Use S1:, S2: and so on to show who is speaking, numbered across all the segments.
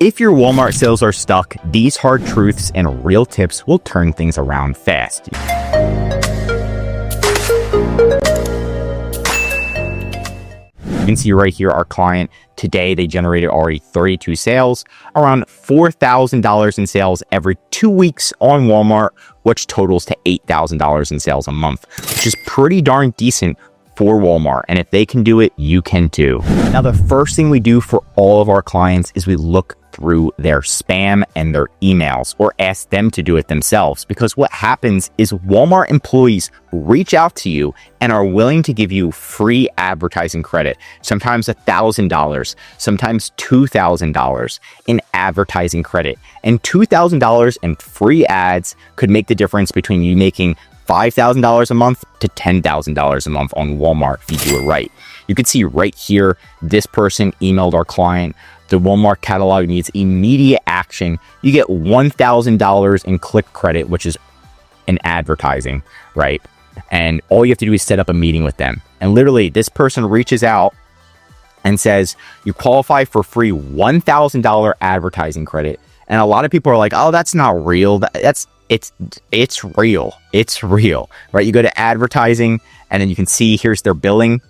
S1: If your Walmart sales are stuck, these hard truths and real tips will turn things around fast. You can see right here, our client today, they generated already 32 sales, around $4,000 in sales every 2 weeks on Walmart, which totals to $8,000 in sales a month, which is pretty darn decent for Walmart. And if they can do it, you can too. Now, the first thing we do for all of our clients is we look through their spam and their emails, or ask them to do it themselves, because what happens is Walmart employees reach out to you and are willing to give you free advertising credit, sometimes $1,000, sometimes $2,000 in advertising credit. And $2,000 in free ads could make the difference between you making $5,000 a month to $10,000 a month on Walmart if you do it right. You can see right here, this person emailed our client, the Walmart catalog needs immediate action. You get $1,000 in click credit, which is an advertising, right? And all you have to do is set up a meeting with them. And literally, this person reaches out and says, you qualify for free $1,000 advertising credit. And a lot of people are like, oh, that's not real. It's real. It's real, right? You go to advertising, and then you can see here's their billing,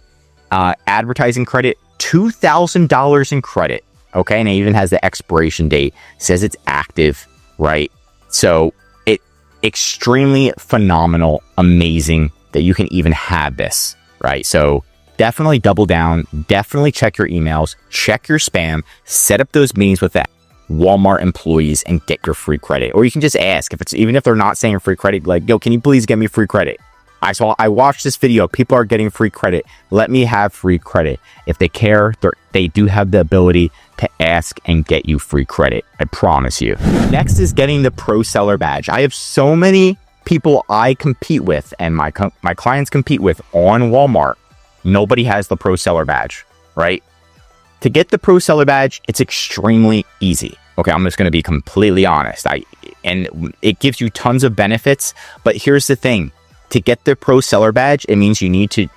S1: advertising credit, $2,000 in credit. Okay, and it even has the expiration date, says it's active, right? So it extremely phenomenal, amazing that you can even have this, right? So definitely double down, definitely check your emails, check your spam, set up those meetings with the Walmart employees and get your free credit. Or you can just ask, even if they're not saying free credit, like, yo, can you please get me free credit? I watched this video, people are getting free credit. Let me have free credit. If they care, they do have the ability to ask and get you free credit. I promise you. Next is getting the pro seller badge. I have so many people I compete with and my clients compete with on Walmart. Nobody has the pro seller badge, right? To get the pro seller badge, it's extremely easy. Okay, I'm just going to be completely honest. And it gives you tons of benefits, but here's the thing. To get the pro seller badge, it means you need to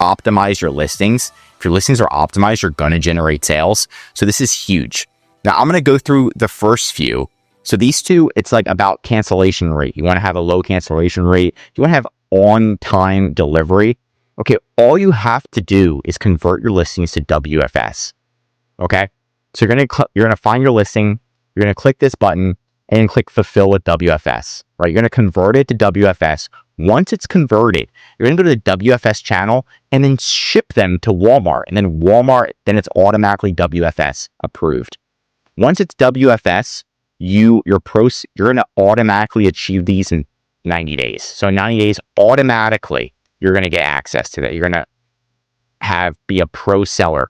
S1: optimize your listings. If your listings are optimized, you're going to generate sales. So this is huge. Now I'm going to go through the first few. So these two, it's like about cancellation rate. You want to have a low cancellation rate. You want to have on-time delivery. Okay, all you have to do is convert your listings to WFS. Okay, so you're going to find your listing. You're going to click this button and click fulfill with WFS, right? You're going to convert it to WFS. Once it's converted, you're going to go to the WFS channel and then ship them to Walmart. And then then it's automatically WFS approved. Once it's WFS, you're going to automatically achieve these in 90 days. So in 90 days, automatically, you're going to get access to that. You're going to be a pro seller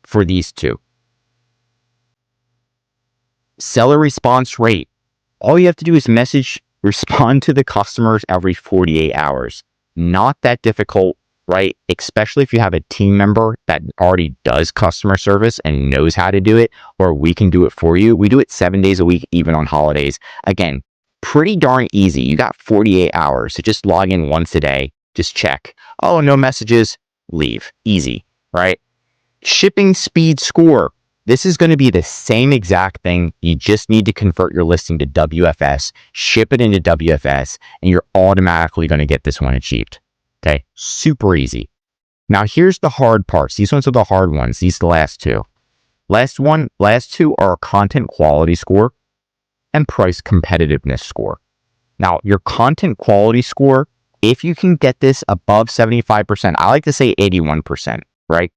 S1: for these two. Seller response rate. All you have to do is respond to the customers every 48 hours. Not that difficult, right? Especially if you have a team member that already does customer service and knows how to do it, or we can do it for you. We do it 7 days a week, even on holidays. Again, pretty darn easy. You got 48 hours. So just log in once a day. Just check. Oh, no messages. Leave. Easy, right? Shipping speed score. This is going to be the same exact thing. You just need to convert your listing to WFS, ship it into WFS, and you're automatically going to get this one achieved. Okay, super easy. Now here's the hard parts. These ones are the hard ones. These are the last two. Last two are content quality score and price competitiveness score. Now your content quality score, if you can get this above 75%, I like to say 81%, right?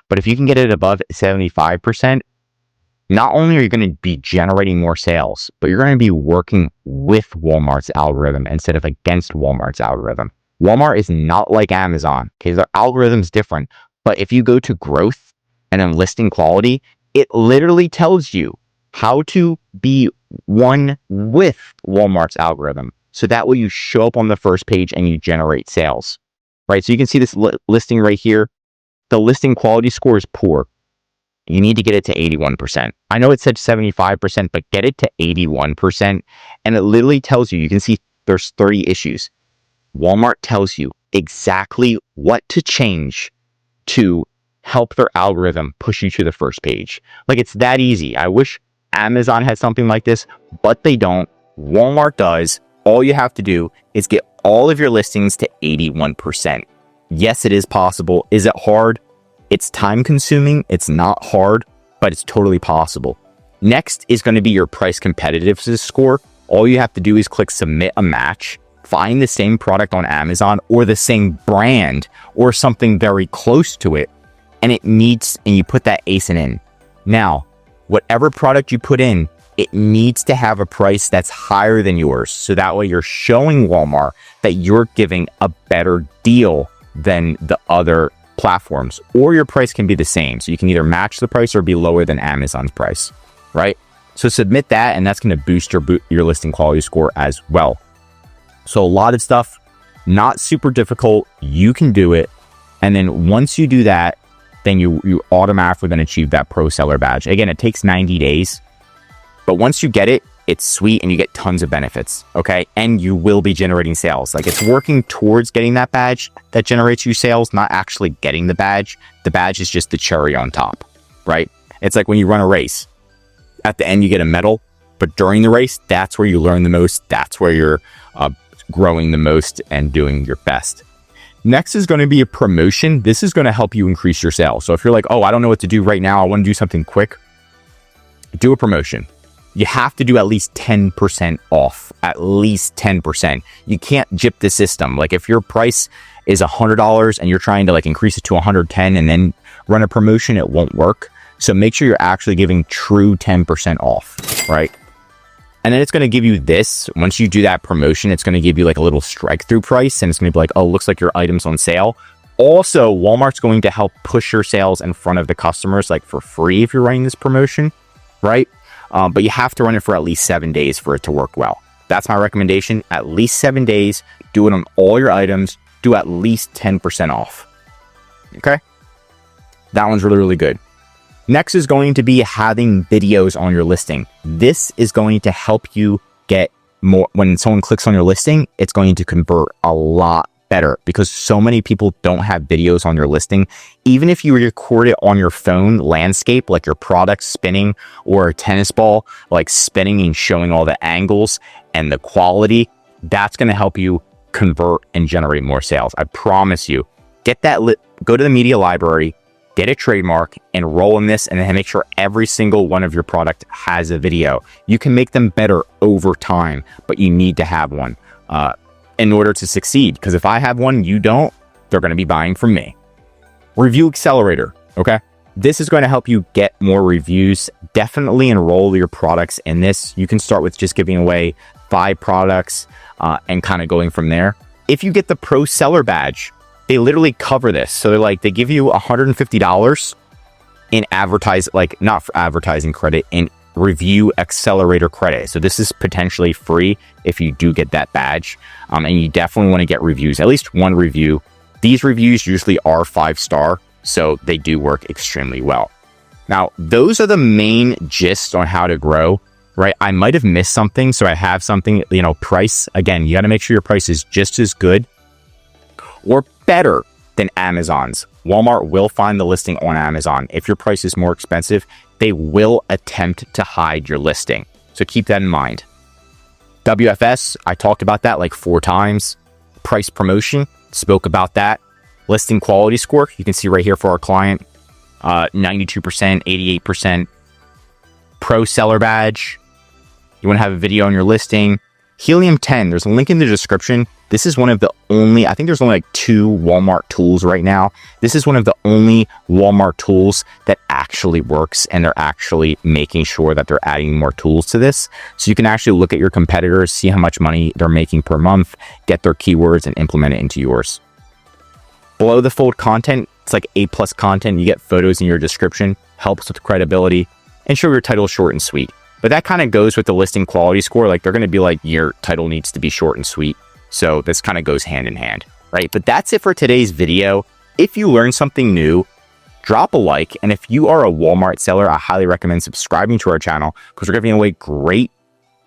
S1: But if you can get it above 75%, not only are you going to be generating more sales, but you're going to be working with Walmart's algorithm instead of against Walmart's algorithm. Walmart is not like Amazon. Okay, their algorithm's different. But if you go to growth and then listing quality, it literally tells you how to be one with Walmart's algorithm. So that way you show up on the first page and you generate sales, right? So you can see this listing right here. The listing quality score is poor. You need to get it to 81%. I know it said 75%, but get it to 81%. And it literally tells you, you can see there's 30 issues. Walmart tells you exactly what to change to help their algorithm push you to the first page. Like, it's that easy. I wish Amazon had something like this, but they don't. Walmart does. All you have to do is get all of your listings to 81%. Yes, it is possible. Is it hard? It's time consuming. It's not hard, but it's totally possible. Next is going to be your price competitiveness score. All you have to do is click submit a match, find the same product on Amazon or the same brand or something very close to it, and you put that ASIN in. Now, whatever product you put in, it needs to have a price that's higher than yours. So that way you're showing Walmart that you're giving a better deal than the other platforms, or your price can be the same. So you can either match the price or be lower than Amazon's price, right? So submit that, and that's going to boost your listing quality score as well. So a lot of stuff, not super difficult. You can do it. And then once you do that, then you automatically then achieve that pro seller badge. Again, it takes 90 days, but once you get it, it's sweet and you get tons of benefits, okay? And you will be generating sales. Like, it's working towards getting that badge that generates you sales, not actually getting the badge. The badge is just the cherry on top, right? It's like when you run a race. At the end, you get a medal, but during the race, that's where you learn the most. That's where you're growing the most and doing your best. Next is going to be a promotion. This is going to help you increase your sales. So if you're like, oh, I don't know what to do right now, I want to do something quick, do a promotion. You have to do at least 10% off, at least 10%. You can't jip the system. Like, if your price is $100 and you're trying to like increase it to 110 and then run a promotion, it won't work. So make sure you're actually giving true 10% off, right? And then it's going to give you this. Once you do that promotion, it's going to give you like a little strike through price, and it's going to be like, oh, looks like your item's on sale. Also, Walmart's going to help push your sales in front of the customers, like for free if you're running this promotion, right? But you have to run it for at least 7 days for it to work well. That's my recommendation. At least 7 days. Do it on all your items. Do at least 10% off. Okay? That one's really, really good. Next is going to be having videos on your listing. This is going to help you get more. When someone clicks on your listing, it's going to convert a lot better because so many people don't have videos on your listing. Even if you record it on your phone landscape, like your product spinning or a tennis ball, like spinning and showing all the angles and the quality, that's going to help you convert and generate more sales. I promise you. Get that go to the media library, get a trademark, and roll in this, and then make sure every single one of your product has a video. You can make them better over time, but you need to have one in order to succeed. Because if I have one, you don't, they're going to be buying from me. Review Accelerator, okay? This is going to help you get more reviews. Definitely enroll your products in this. You can start with just giving away 5 products and kind of going from there. If you get the Pro Seller Badge, they literally cover this. So they're like, they give you $150 in not for advertising credit, in Review Accelerator credit. So this is potentially free if you do get that badge. And you definitely want to get reviews, at least one review. These reviews usually are 5-star, so they do work extremely well. Now, those are the main gist on how to grow, right? I might have missed something. So I have something, price. Again, you got to make sure your price is just as good or better than Amazon's. Walmart will find the listing on Amazon. If your price is more expensive, they will attempt to hide your listing. So keep that in mind. WFS, I talked about that like 4 times. Price promotion, spoke about that. Listing quality score, you can see right here for our client, 92%, 88%. Pro Seller Badge, you want to have a video on your listing. Helium 10, there's a link in the description. This is one of the only, I think there's only like 2 Walmart tools right now. This is one of the only Walmart tools that actually works, and they're actually making sure that they're adding more tools to this. So you can actually look at your competitors, see how much money they're making per month, get their keywords and implement it into yours. Below the fold content, it's like A+ content. You get photos in your description, helps with credibility, and show your title short and sweet. But that kind of goes with the listing quality score. Like, they're going to be like, your title needs to be short and sweet. So this kind of goes hand in hand, right? But that's it for today's video. If you learned something new, drop a like. And if you are a Walmart seller, I highly recommend subscribing to our channel because we're giving away great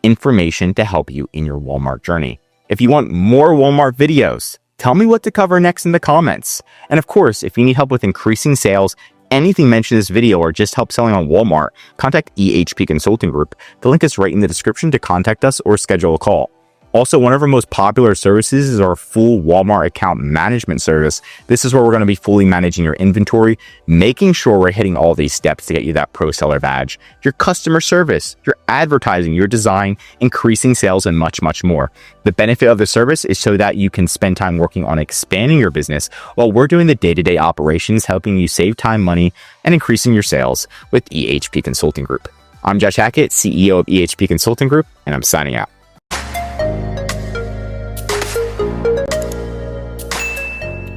S1: information to help you in your Walmart journey. If you want more Walmart videos, Tell me what to cover next in the comments. And of course, if you need help with increasing sales, anything mentioned in this video, or just help selling on Walmart, contact EHP Consulting Group. The link is right in the description to contact us or schedule a call. Also, one of our most popular services is our full Walmart account management service. This is where we're going to be fully managing your inventory, making sure we're hitting all these steps to get you that pro seller badge, your customer service, your advertising, your design, increasing sales, and much, much more. The benefit of the service is so that you can spend time working on expanding your business while we're doing the day-to-day operations, helping you save time, money, and increasing your sales with EHP Consulting Group. I'm Josh Hackett, CEO of EHP Consulting Group, and I'm signing out.